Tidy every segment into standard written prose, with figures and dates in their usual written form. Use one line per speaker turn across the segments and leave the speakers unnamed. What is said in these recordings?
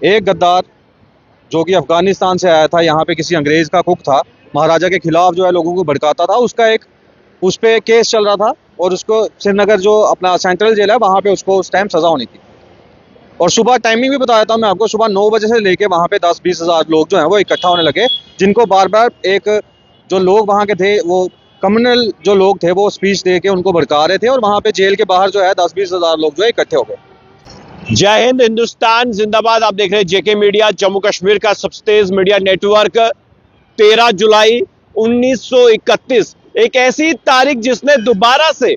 एक गद्दार जो कि अफगानिस्तान से आया था, यहाँ पे किसी अंग्रेज का कुक था, महाराजा के खिलाफ जो है लोगों को भड़काता था, उसका एक उस पे केस चल रहा था और उसको श्रीनगर जो अपना सेंट्रल जेल है वहाँ पे उसको उस टाइम सजा होनी थी। और सुबह टाइमिंग भी बताया था मैं आपको, सुबह 9 बजे से लेके वहाँ पे 10-20 हज़ार लोग जो हैं वो इकट्ठा होने लगे, जिनको बार बार एक जो लोग वहाँ के थे वो कम्युनल जो लोग थे वो स्पीच दे के उनको भड़का रहे थे और वहाँ पे जेल के बाहर जो है 10-20 हज़ार लोग जो है इकट्ठे हो गए।
जय हिंद, हिंदुस्तान जिंदाबाद। आप देख रहे हैं जेके मीडिया, जम्मू कश्मीर का सबसे तेज मीडिया नेटवर्क। 13 जुलाई 1931 एक ऐसी तारीख जिसने दोबारा से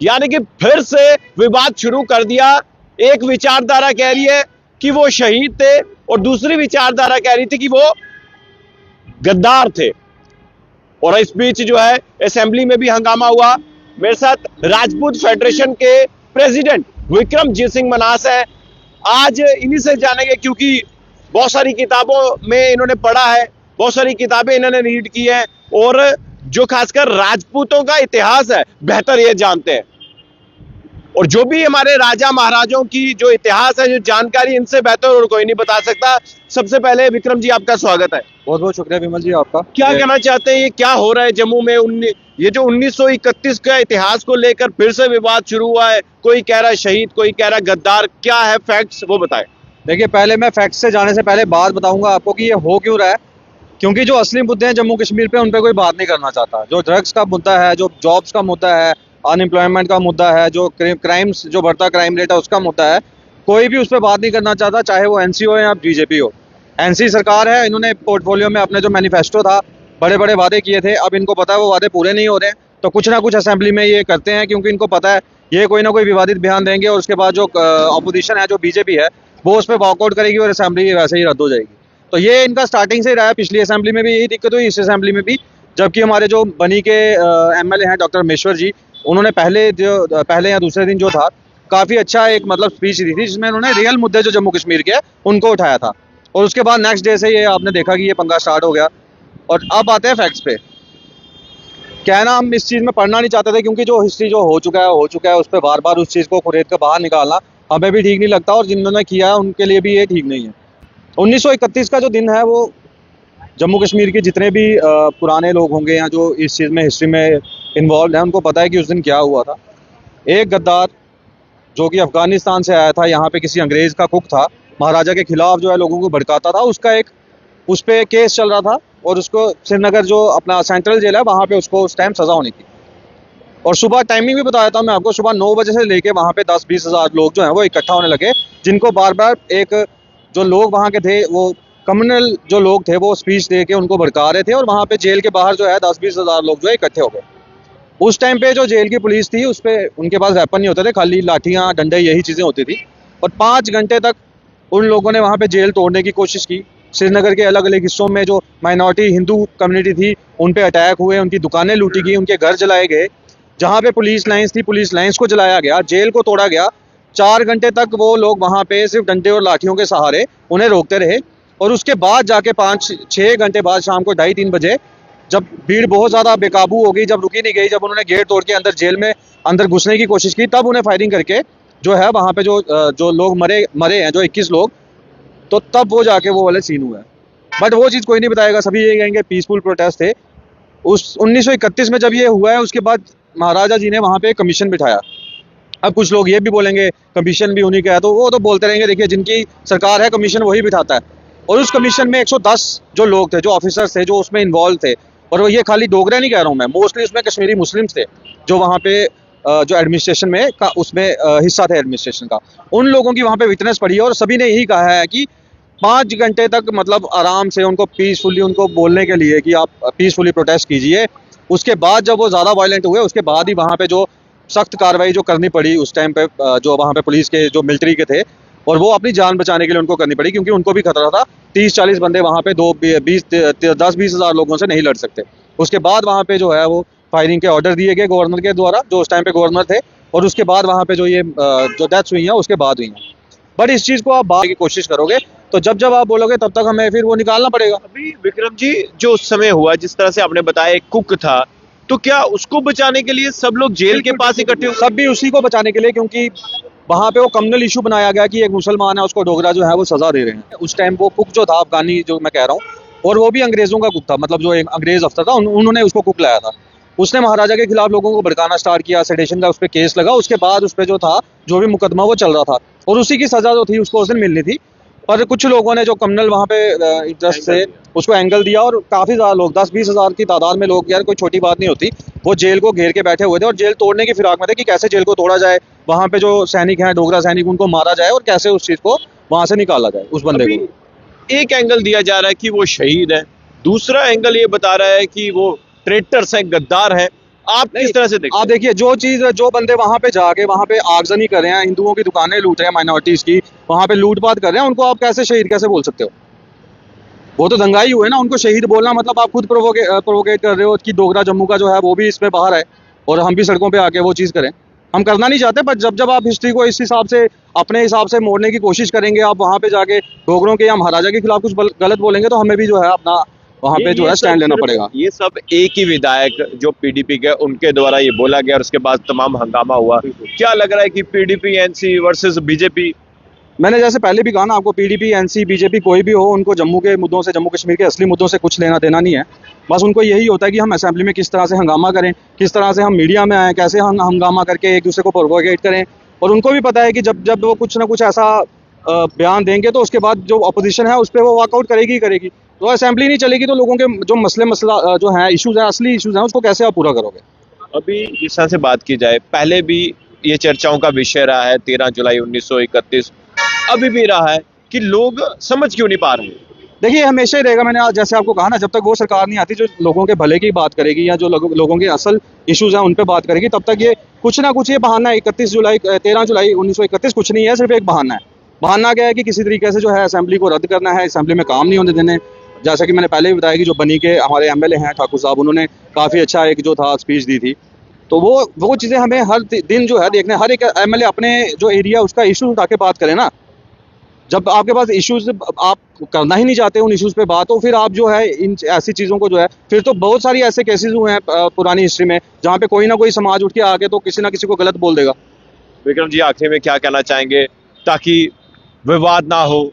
यानी कि फिर से विवाद शुरू कर दिया। एक विचारधारा कह रही है कि वो शहीद थे और दूसरी विचारधारा कह रही थी कि वो गद्दार थे। और इस बीच जो है असेंबली में भी हंगामा हुआ। मेरे साथ राजपूत फेडरेशन के प्रेसिडेंट विक्रमजीत सिंह मनास है। आज इन्हीं से जानेंगे क्योंकि बहुत सारी किताबों में इन्होंने पढ़ा है, बहुत सारी किताबें इन्होंने रीड की है और जो खासकर राजपूतों का इतिहास है बेहतर ये जानते हैं। और जो भी हमारे राजा महाराजों की जो इतिहास है, जो जानकारी, इनसे बेहतर और कोई नहीं बता सकता। सबसे पहले विक्रम जी आपका स्वागत है।
बहुत बहुत शुक्रिया विमल जी आपका।
क्या कहना चाहते हैं, ये क्या हो रहा है जम्मू में? ये जो 1931 का इतिहास को लेकर फिर से विवाद शुरू हुआ है, कोई कह रहा है शहीद, कोई कह रहा है गद्दार, क्या है फैक्ट्स वो बताएं।
देखिए, पहले मैं फैक्ट्स से जाने से पहले बात बताऊंगा आपको कि ये हो क्यों रहा है, क्योंकि जो असली मुद्दे हैं जम्मू कश्मीर पे उन पे कोई बात नहीं करना चाहता। जो ड्रग्स का मुद्दा है, जो जॉब्स का मुद्दा है, अनएम्प्लॉयमेंट का मुद्दा है, जो क्राइम्स, जो बढ़ता क्राइम रेट है उसका मुद्दा है, कोई भी उस पर बात नहीं करना चाहता, चाहे वो एनसी हो या बीजेपी हो। एनसी सरकार है, इन्होंने पोर्टफोलियो में अपने जो मैनिफेस्टो था, बड़े बड़े वादे किए थे, अब इनको पता है वो वादे पूरे नहीं हो रहे हैं, तो कुछ ना कुछ असेंबली में ये करते हैं, क्योंकि इनको पता है ये कोई ना कोई विवादित बयान देंगे और उसके बाद जो अपोजिशन है, जो बीजेपी है, वो उस पर वॉकआउट करेगी और असेंबली वैसे ही रद्द हो जाएगी। तो ये इनका स्टार्टिंग से ही रहा है। पिछली असेंबली में भी यही दिक्कत हुई, इस असेंबली में भी, जबकि हमारे जो बनी के एमएलए हैं डॉक्टर मेश्वर जी, उन्होंने पहले या दूसरे दिन जो था काफ़ी अच्छा एक मतलब स्पीच दी थी, जिसमें उन्होंने रियल मुद्दे जो जम्मू कश्मीर के उनको उठाया था। और उसके बाद नेक्स्ट डे से ये आपने देखा कि ये पंगा स्टार्ट हो गया। और अब आते हैं फैक्ट्स पे। कहना हम इस चीज़ में पढ़ना नहीं चाहते थे, क्योंकि जो हिस्ट्री जो हो चुका है उस पर बार बार उस चीज़ को खुरेद कर बाहर निकालना हमें भी ठीक नहीं लगता और जिन्होंने किया है उनके लिए भी ये ठीक नहीं है। 1931 का जो दिन है वो जम्मू कश्मीर के जितने भी पुराने लोग होंगे या जो इस चीज़ में हिस्ट्री में इन्वॉल्व हैं उनको पता है कि उस दिन क्या हुआ था। एक गद्दार जो कि अफगानिस्तान से आया था, यहाँ पे किसी अंग्रेज का कुक था, महाराजा के खिलाफ जो है लोगों को भड़काता था, उसका एक उस पे केस चल रहा था और उसको श्रीनगर जो अपना सेंट्रल जेल है वहाँ पे उसको उस टाइम सजा होनी थी। और सुबह टाइमिंग भी बताया था मैं आपको, सुबह 9 बजे से लेके वहाँ पे 10-20 हज़ार लोग जो हैं वो इकट्ठा होने लगे, जिनको बार बार एक जो लोग वहाँ के थे वो कम्युनल जो लोग थे वो स्पीच दे के उनको भड़का रहे थे और वहाँ पे जेल के बाहर जो है 10-20 हज़ार लोग जो है इकट्ठे हो गए। उस टाइम पे जो जेल की पुलिस थी उस पर उनके पास वेपन नहीं होते थे, खाली लाठियाँ, डंडे, यही चीज़ें होती थी। और 5 घंटे तक उन लोगों ने वहाँ पे जेल तोड़ने की कोशिश की। श्रीनगर के अलग अलग हिस्सों में जो माइनॉरिटी हिंदू कम्युनिटी थी उन पे अटैक हुए, उनकी दुकानें लूटी गई, उनके घर जलाए गए। जहाँ पे पुलिस लाइन्स थी, पुलिस लाइन्स को जलाया गया, जेल को तोड़ा गया। 4 घंटे तक वो लोग वहाँ पे सिर्फ डंडे और लाठियों के सहारे उन्हें रोकते रहे। और उसके बाद जाके 5-6 घंटे बाद शाम को 2:30-3 बजे जब भीड़ बहुत ज़्यादा बेकाबू हो गई, जब रुकी नहीं गई, जब उन्होंने गेट तोड़ के अंदर जेल में अंदर घुसने की कोशिश की, तब उन्हें फायरिंग करके जो है वहाँ पे जो लोग मरे हैं, जो 21 लोग, तो तब वो जाके वो वाले सीन हुए। बट वो चीज़ कोई नहीं बताएगा, सभी ये कहेंगे पीसफुल प्रोटेस्ट थे। उस 1931 में जब ये हुआ है उसके बाद महाराजा जी ने वहाँ पे कमीशन बिठाया। अब कुछ लोग ये भी बोलेंगे कमीशन भी उन्हीं का है, तो वो तो बोलते रहेंगे। देखिए, जिनकी सरकार है कमीशन वही बिठाता है। और उस कमीशन में 110 जो लोग थे, जो ऑफिसर्स थे, जो उसमें इन्वॉल्व थे, और वो ये खाली डोगरे नहीं कह रहा हूँ मैं, मोस्टली उसमें कश्मीरी मुस्लिम्स थे जो वहाँ पे जो एडमिनिस्ट्रेशन में का उसमें हिस्सा थे एडमिनिस्ट्रेशन का, उन लोगों की वहाँ पे विटनेस पड़ी है। और सभी ने यही कहा है कि 5 घंटे तक मतलब आराम से उनको पीसफुली उनको बोलने के लिए कि आप पीसफुली प्रोटेस्ट कीजिए। उसके बाद जब वो ज़्यादा वायलेंट हुए उसके बाद ही वहाँ पे जो सख्त कार्रवाई जो करनी पड़ी उस टाइम पे, जो वहाँ पे पुलिस के जो मिलिट्री के थे, और वो अपनी जान बचाने के लिए उनको करनी पड़ी, क्योंकि उनको भी खतरा था। 30-40 बंदे वहाँ पे 10-20 हज़ार लोगों से नहीं लड़ सकते। उसके बाद वहाँ पे जो है वो फायरिंग के ऑर्डर दिए गए गवर्नर के द्वारा, जो उस टाइम पे गवर्नर थे, और उसके बाद वहाँ पे जो ये जो डेथ्स हुई हैं उसके बाद हुई हैं। बट इस चीज़ को आप बाहर की कोशिश करोगे तो जब आप बोलोगे तब तक हमें फिर वो निकालना पड़ेगा।
अभी विक्रम जी, जो उस समय हुआ, जिस तरह से आपने बताया, एक कुक था, तो क्या उसको बचाने के लिए सब लोग जेल के पास इकट्ठे हुए?
सब भी उसी को बचाने के लिए, क्योंकि वहाँ पे वो कम्युनल इशू बनाया गया कि एक मुसलमान है उसको डोगरा जो है वो सजा दे रहे हैं। उस टाइम वो कुक जो था अफगानी जो मैं कह रहा हूँ, और वो भी अंग्रेजों का कुक था, मतलब जो एक अंग्रेज अफसर था उन्होंने उसको कुक लाया था। उसने महाराजा के खिलाफ लोगों को भड़काना स्टार्ट किया, सेडेशन का उस पर केस लगा, उसके बाद उस पर जो था जो भी मुकदमा वो चल रहा था, और उसी की सजा जो थी उसको उस दिन मिलनी थी। पर कुछ लोगों ने जो कम्युनल वहाँ पे इंटरेस्ट से उसको एंगल दिया, और काफ़ी ज़्यादा लोग 10-20 हज़ार की तादाद में लोग, यार कोई छोटी बात नहीं होती, वो जेल को घेर के बैठे हुए थे और जेल तोड़ने की फिराक में थे कि कैसे जेल को तोड़ा जाए, वहाँ पे जो सैनिक हैं डोगरा सैनिक उनको मारा जाए और कैसे उस चीज़ को वहाँ से निकाला जाए उस बंदे को।
एक एंगल दिया जा रहा है कि वो शहीद है, दूसरा एंगल ये बता रहा है कि वो ट्रेटर्स हैं, गद्दार हैं। आप किस तरह से देखते
आप देखिए, जो चीज़ जो बंदे वहाँ पे जाके वहाँ पे आगजनी कर रहे हैं, हिंदुओं की दुकानें लूट रहे हैं, माइनॉरिटीज़ की वहाँ पे लूटपाट कर रहे हैं, उनको आप कैसे शहीद कैसे बोल सकते हो? वो तो दंगाई हुए ना। उनको शहीद बोलना मतलब आप खुद प्रोवोकेट कर रहे हो कि डोगरा जम्मू का जो है वो भी इसमें बाहर है और हम भी सड़कों पे आके वो चीज़ करें। हम करना नहीं चाहते, पर जब आप हिस्ट्री को इस हिसाब से अपने हिसाब से मोड़ने की कोशिश करेंगे, आप वहाँ पे जाके डोगरों के या महाराजा के खिलाफ कुछ गलत बोलेंगे, तो हमें भी जो है अपना वहाँ पे जो है स्टैंड लेना पड़ेगा।
ये सब एक ही विधायक जो पीडीपी के, उनके द्वारा ये बोला गया और उसके बाद तमाम हंगामा हुआ। क्या लग रहा है कि पीडीपी एनसी वर्सेस बीजेपी?
मैंने जैसे पहले भी कहा ना आपको, पीडीपी एनसी बीजेपी कोई भी हो, उनको जम्मू के मुद्दों से, जम्मू कश्मीर के असली मुद्दों से कुछ लेना देना नहीं है। बस उनको यही होता है कि हम असेंबली में किस तरह से हंगामा करें, किस तरह से हम मीडिया में आएँ, कैसे हम हंगामा करके एक दूसरे को प्रोवोकेट करें। और उनको भी पता है कि जब वो कुछ ना कुछ ऐसा बयान देंगे तो उसके बाद जो अपोजिशन है उस पर वो वॉकआउट करेगी ही करेगी। तो असेंबली नहीं चलेगी तो लोगों के जो मसला जो हैं, इशूज़ हैं, असली इशूज़ हैं, उसको कैसे आप पूरा करोगे?
अभी जिस तरह से बात की जाए, पहले भी ये चर्चाओं का विषय रहा है 13 जुलाई 1931, अभी भी रहा है कि लोग समझ क्यों नहीं पा रहे हैं।
देखिए, हमेशा ही रहेगा। मैंने जैसे आपको कहा ना, जब तक वो सरकार नहीं आती जो लोगों के भले की बात करेगी या जो लोगों के असल इश्यूज हैं उन पे बात करेगी, तब तक ये कुछ ना कुछ ये बहाना है। 13 जुलाई 1931 कुछ नहीं है, सिर्फ एक बहाना है। बहाना क्या है कि किसी तरीके से जो है असेंबली को रद्द करना है, असेंबली में काम नहीं होने देने। जैसा कि मैंने पहले भी बताया कि जो बनी के हमारे एमएलए हैं ठाकुर साहब, उन्होंने काफ़ी अच्छा एक जो था स्पीच दी थी। तो वो चीज़ें हमें हर दिन जो है देखने, हर एक एमएलए अपने जो एरिया उसका इशू उठा के बात करें ना। जब आपके पास इश्यूज, आप करना ही नहीं चाहते उन इश्यूज पे बात, तो फिर आप जो है इन ऐसी चीज़ों को जो है, फिर तो बहुत सारी ऐसे केसेस हुए हैं पुरानी हिस्ट्री में जहाँ पे कोई ना कोई समाज उठ के आके तो किसी ना किसी को गलत बोल देगा।
विक्रम जी, आखिर में क्या कहना चाहेंगे ताकि विवाद ना हो,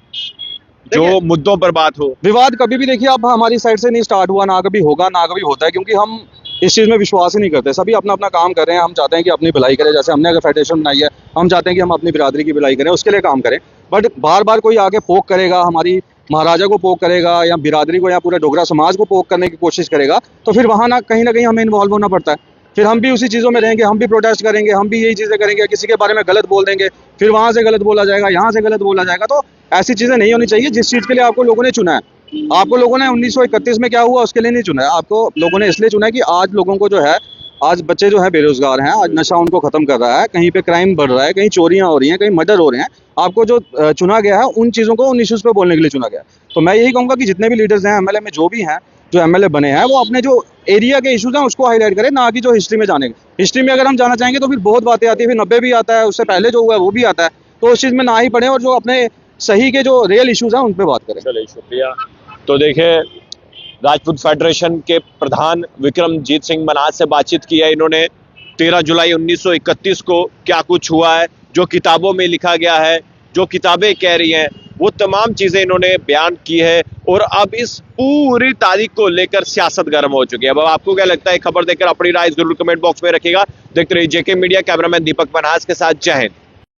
जो मुद्दों पर बात हो?
विवाद कभी भी देखिए आप हमारी साइड से नहीं स्टार्ट हुआ, ना कभी होगा, ना कभी होता है, क्योंकि हम इस चीज़ में विश्वास ही नहीं करते। सभी अपना अपना काम कर रहे हैं। हम चाहते हैं कि अपनी भलाई करें, जैसे हमने अगर फेडरेशन बनाई है, हम चाहते हैं कि हम अपनी बिरादरी की भलाई करें, उसके लिए काम करें। बट बार बार कोई आके पोक करेगा, हमारी महाराजा को पोक करेगा या बिरादरी को या पूरे डोगरा समाज को पोक करने की कोशिश करेगा, तो फिर वहाँ ना कहीं हमें इन्वॉल्व होना पड़ता है। फिर हम भी उसी चीज़ों में रहेंगे, हम भी प्रोटेस्ट करेंगे, हम भी यही चीज़ें करेंगे, किसी के बारे में गलत बोल देंगे, फिर वहाँ से गलत बोला जाएगा, यहाँ से गलत बोला जाएगा। तो ऐसी चीज़ें नहीं होनी चाहिए। जिस चीज़ के लिए आपको लोगों ने चुना है, आपको लोगों ने 1931 में क्या हुआ उसके लिए नहीं चुना है, आपको लोगों ने इसलिए चुना है कि आज लोगों को जो है, आज बच्चे जो है बेरोजगार हैं, आज नशा उनको खत्म कर रहा है, कहीं पे क्राइम बढ़ रहा है, कहीं चोरियां हो रही हैं, कहीं मर्डर हो रहे हैं। आपको जो चुना गया है उन चीज़ों को, उन इश्यूज़ पे बोलने के लिए चुना गया है। तो मैं यही कहूँगा कि जितने भी लीडर्स हैं एमएलए में, जो भी हैं, जो एमएलए बने हैं, वो अपने जो एरिया के इश्यूज़ हैं उसको हाईलाइट करें, ना कि जो हिस्ट्री में जाने। हिस्ट्री में अगर हम जाना चाहेंगे तो फिर बहुत बातें आती है, फिर 90 भी आता है, उससे पहले जो हुआ है वो भी आता है। तो उस चीज़ में ना ही पड़े और जो अपने सही के जो रियल इश्यूज़ हैं उन पर बात करें।
चलिए, शुक्रिया। तो देखिए, राजपूत फेडरेशन के प्रधान विक्रमजीत सिंह मनाज से बातचीत की है इन्होंने। 13 जुलाई 1931 को क्या कुछ हुआ है, जो किताबों में लिखा गया है, जो किताबें कह रही हैं, वो तमाम चीजें इन्होंने बयान की है। और अब इस पूरी तारीख को लेकर सियासत गर्म हो चुकी है। अब आपको क्या लगता है? खबर देखकर अपनी राय जरूर कमेंट बॉक्स में रखिएगा। देखते रहिए जेके मीडिया। कैमरामैन दीपक मनाज के साथ, जय हिंद।